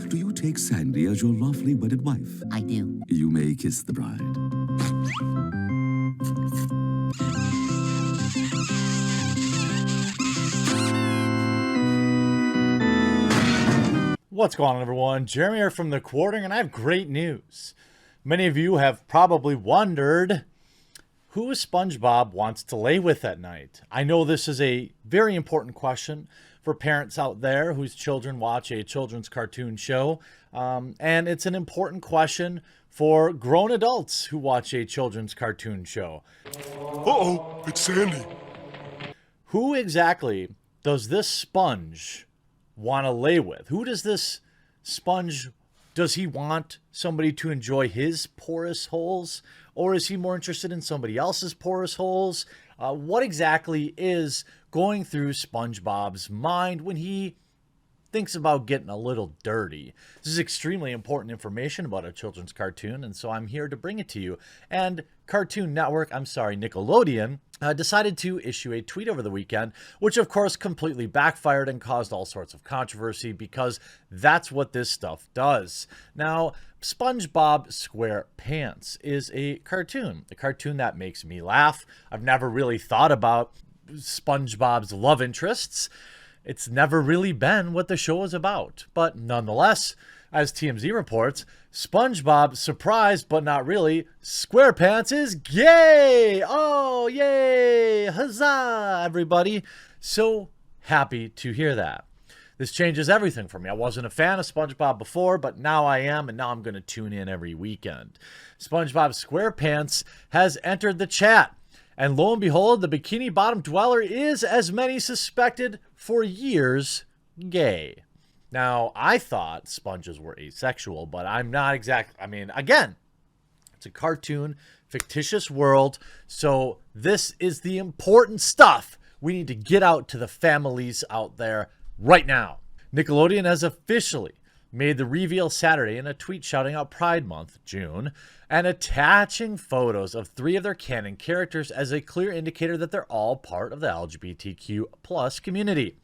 do you take Sandy as your lawfully wedded wife? I do. You may kiss the bride. What's going on, everyone? Jeremy here from The Quartering, and I have great news. Many of you have probably wondered who SpongeBob wants to lay with at night. I know this is a very important question for parents out there whose children watch a children's cartoon show, and it's an important question for grown adults who watch a children's cartoon show. Uh-oh, it's Sandy. Who exactly does this sponge want to lay with? Who does this sponge, does he want somebody to enjoy his porous holes, or is he more interested in somebody else's porous holes? What exactly is going through SpongeBob's mind when he thinks about getting a little dirty? This is extremely important information about a children's cartoon, and so I'm here to bring it to you. And Cartoon Network, Nickelodeon, decided to issue a tweet over the weekend, which of course completely backfired and caused all sorts of controversy because that's what this stuff does. Now, Spongebob Squarepants is a cartoon that makes me laugh. I've never really thought about SpongeBob's love interests. It's never really been what the show is about. But nonetheless, as TMZ reports, SpongeBob, surprised but not really, Squarepants is gay! Oh, yay! Huzzah, everybody! So happy to hear that. This changes everything for me. I wasn't a fan of SpongeBob before, but now I am, and now I'm going to tune in every weekend. SpongeBob Squarepants has entered the chat. And lo and behold, the Bikini Bottom dweller is, as many suspected for years, gay. Now, I thought sponges were asexual, but I'm not exactly. I mean, again, it's a cartoon, fictitious world, so this is the important stuff we need to get out to the families out there right now. Nickelodeon has officially made the reveal Saturday in a tweet shouting out Pride Month, June, and attaching photos of 3 of their canon characters as a clear indicator that they're all part of the LGBTQ plus community,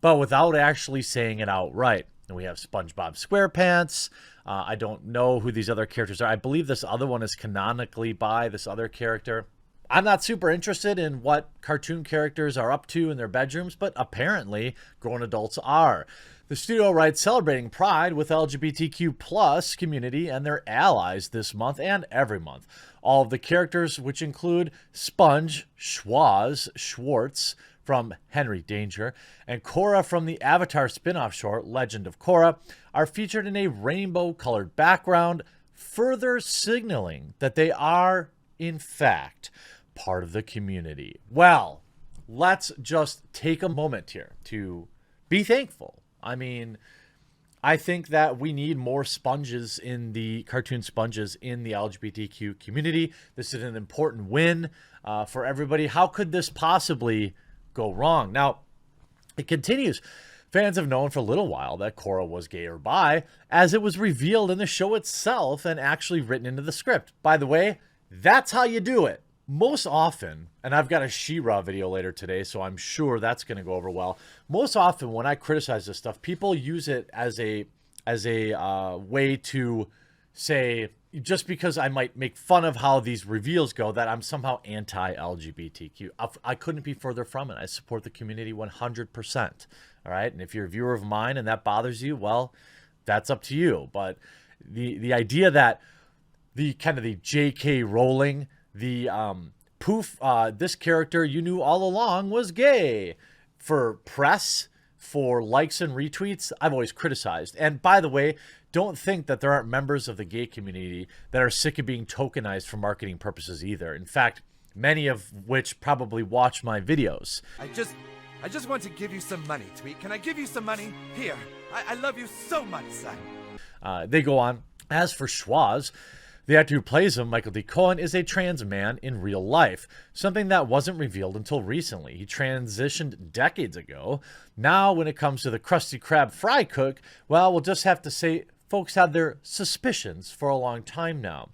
but without actually saying it outright. And we have SpongeBob Squarepants. I don't know who these other characters are. I believe this other one is canonically by this other character. I'm not super interested in what cartoon characters are up to in their bedrooms, but apparently grown adults are. The studio writes, celebrating Pride with LGBTQ plus community and their allies this month and every month. All of the characters, which include Sponge, Schwoz, Schwartz from Henry Danger, and Korra from the Avatar spin-off short, Legend of Korra, are featured in a rainbow-colored background, further signaling that they are, in fact, part of the community. Well, let's just take a moment here to be thankful. I mean, I think that we need more sponges in the cartoon sponges in the LGBTQ community. This is an important win for everybody. How could this possibly go wrong? Now, it continues. Fans have known for a little while that Korra was gay or bi, as it was revealed in the show itself and actually written into the script. By the way, that's how you do it. Most often, and I've got a She-Ra video later today, so I'm sure that's going to go over well. Most often when I criticize this stuff, people use it as a way to say, just because I might make fun of how these reveals go, that I'm somehow anti-LGBTQ. I couldn't be further from it. I support the community 100%. All right, and if you're a viewer of mine and that bothers you, well, that's up to you. But the idea that the kind of the J.K. Rowling, the this character you knew all along was gay, for press, for likes and retweets, I've always criticized. And by the way, don't think that there aren't members of the gay community that are sick of being tokenized for marketing purposes either. In fact, many of which probably watch my videos. I just want to give you some money, Tweet. Can I give you some money? Here. I love you so much, son. They go on. As for Schwoz, the actor who plays him, Michael D. Cohen, is a trans man in real life, something that wasn't revealed until recently. He transitioned decades ago. Now, when it comes to the Krusty Krab fry cook, well, we'll just have to say folks had their suspicions for a long time now.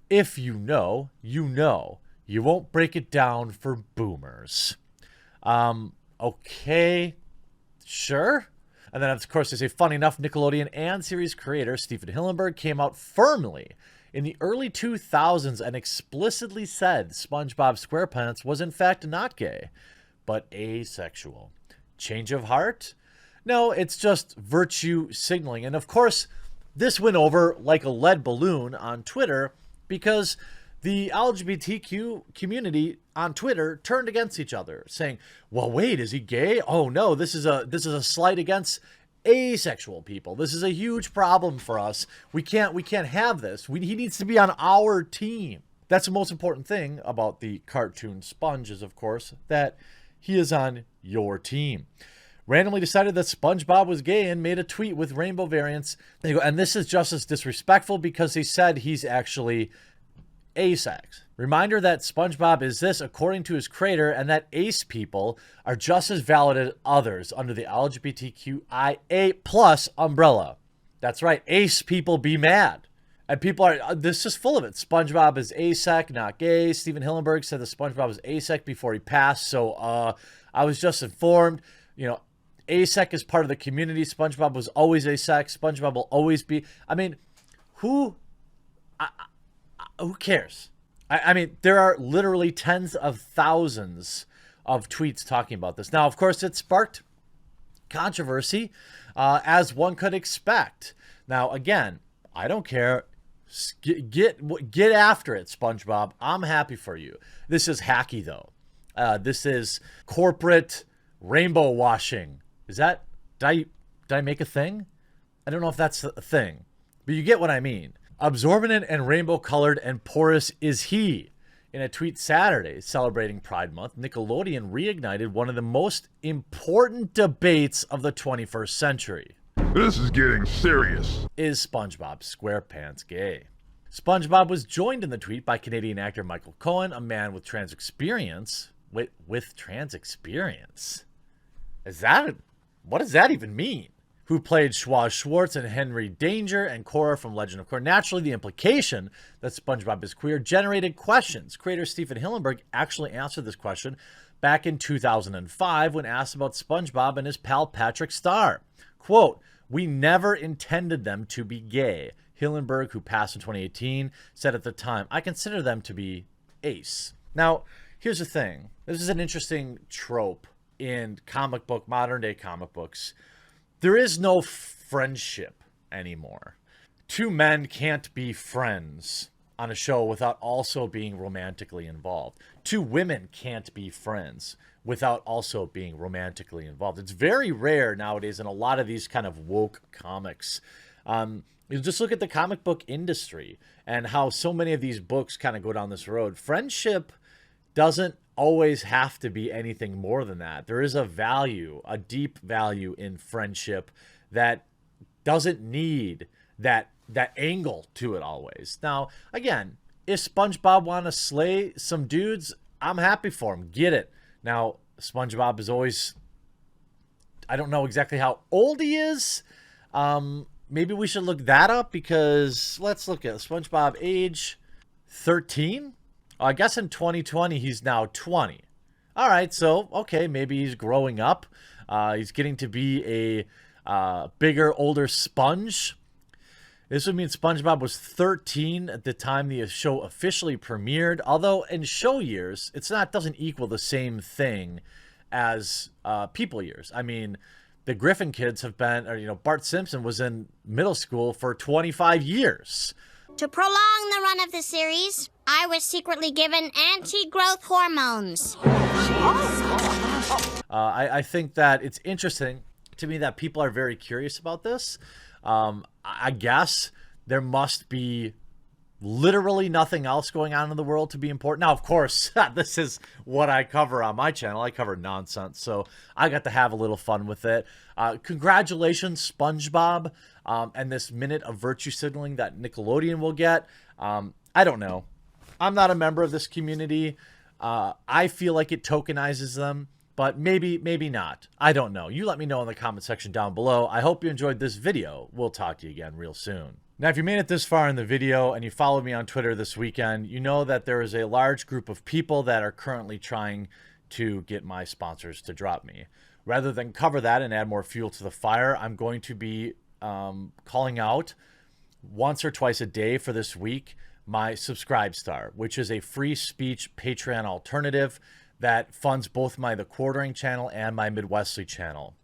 If you know, you know. You won't break it down for boomers. Okay, sure. And then, of course, they say, funny enough, Nickelodeon and series creator Stephen Hillenburg came out firmly in the early 2000s and explicitly said SpongeBob SquarePants was in fact not gay, but asexual. Change of heart? No, it's just virtue signaling. And of course, this went over like a lead balloon on Twitter because the LGBTQ community on Twitter turned against each other, saying, well, wait, is he gay? Oh no, this is a slight against asexual people. This is a huge problem for us. We can't have this. He needs to be on our team. That's the most important thing about the cartoon Sponge is, of course, that he is on your team. Randomly decided that SpongeBob was gay and made a tweet with rainbow variants. And this is just as disrespectful because he said he's actually asex. Reminder that SpongeBob is this according to his creator, and that ace people are just as valid as others under the LGBTQIA plus umbrella. That's right, ace people be mad. And people are, this is full of it. SpongeBob is asec, not gay. Stephen Hillenburg said that SpongeBob was asec before he passed, so I was just informed. You know, asec is part of the community. SpongeBob was always asec. SpongeBob will always be. I mean, who cares? I mean, there are literally tens of thousands of tweets talking about this. Now, of course, it sparked controversy, as one could expect. Now, again, I don't care. Get after it, SpongeBob. I'm happy for you. This is hacky, though. This is corporate rainbow washing. Is that, did I make a thing? I don't know if that's a thing, but you get what I mean. Absorbent and rainbow colored and porous is he. In a tweet Saturday celebrating Pride Month, Nickelodeon reignited one of the most important debates of the 21st century. This is getting serious. Is SpongeBob SquarePants gay? SpongeBob was joined in the tweet by Canadian actor Michael Cohen, a man with trans experience. Wait, with trans experience? What does that even mean? Who played Schwa Schwartz and Henry Danger and Cora from Legend of Korra. Naturally, the implication that SpongeBob is queer generated questions. Creator Stephen Hillenburg actually answered this question back in 2005 when asked about SpongeBob and his pal Patrick Star. Quote, "We never intended them to be gay." Hillenburg, who passed in 2018, said at the time, "I consider them to be ace." Now, here's the thing. This is an interesting trope in modern day comic books. There is no friendship anymore. Two men can't be friends on a show without also being romantically involved. Two women can't be friends without also being romantically involved. It's very rare nowadays in a lot of these kind of woke comics. You just look at the comic book industry and how so many of these books kind of go down this road. Friendship doesn't always have to be anything more than that. There is a value, a deep value in friendship that doesn't need that angle to it always. Now, again, if SpongeBob want to slay some dudes, I'm happy for him. Get it. Now, SpongeBob is always, I don't know exactly how old he is. Maybe we should look that up because let's look at SpongeBob age 13. I guess in 2020, he's now 20. All right, so, okay, maybe he's growing up. He's getting to be a bigger, older sponge. This would mean SpongeBob was 13 at the time the show officially premiered. Although in show years, doesn't equal the same thing as people years. I mean, the Griffin kids have been, Bart Simpson was in middle school for 25 years. To prolong the run of the series, I was secretly given anti-growth hormones. I think that it's interesting to me that people are very curious about this. I guess there must be literally nothing else going on in the world to be important. Now, of course, this is what I cover on my channel. I cover nonsense, so I got to have a little fun with it. Congratulations, SpongeBob, and this minute of virtue signaling that Nickelodeon will get. I don't know. I'm not a member of this community. I feel like it tokenizes them, but maybe not. I don't know. You let me know in the comment section down below. I hope you enjoyed this video. We'll talk to you again real soon. Now, if you made it this far in the video and you followed me on Twitter this weekend, you know that there is a large group of people that are currently trying to get my sponsors to drop me. rather than cover that and add more fuel to the fire, I'm going to be calling out once or twice a day for this week my Subscribe Star, which is a free speech Patreon alternative that funds both my The Quartering channel and my Midwestly channel.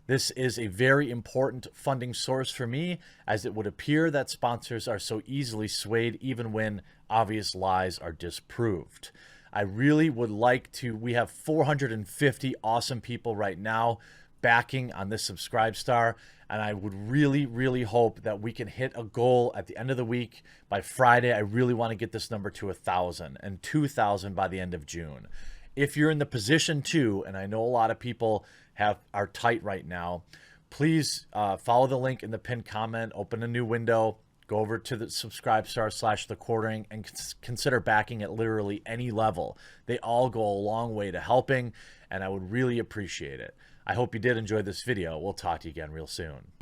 This is a very important funding source for me, as it would appear that sponsors are so easily swayed even when obvious lies are disproved. I really would like to, we have 450 awesome people right now backing on this Subscribe Star, and I would really, really hope that we can hit a goal at the end of the week. By Friday, I really want to get this number to 1,000 and 2,000 by the end of June. If you're in the position to, and I know a lot of people are tight right now, please follow the link in the pinned comment, open a new window, go over to the Subscribe Star / The Quartering, and consider backing at literally any level. They all go a long way to helping, and I would really appreciate it. I hope you did enjoy this video. We'll talk to you again real soon.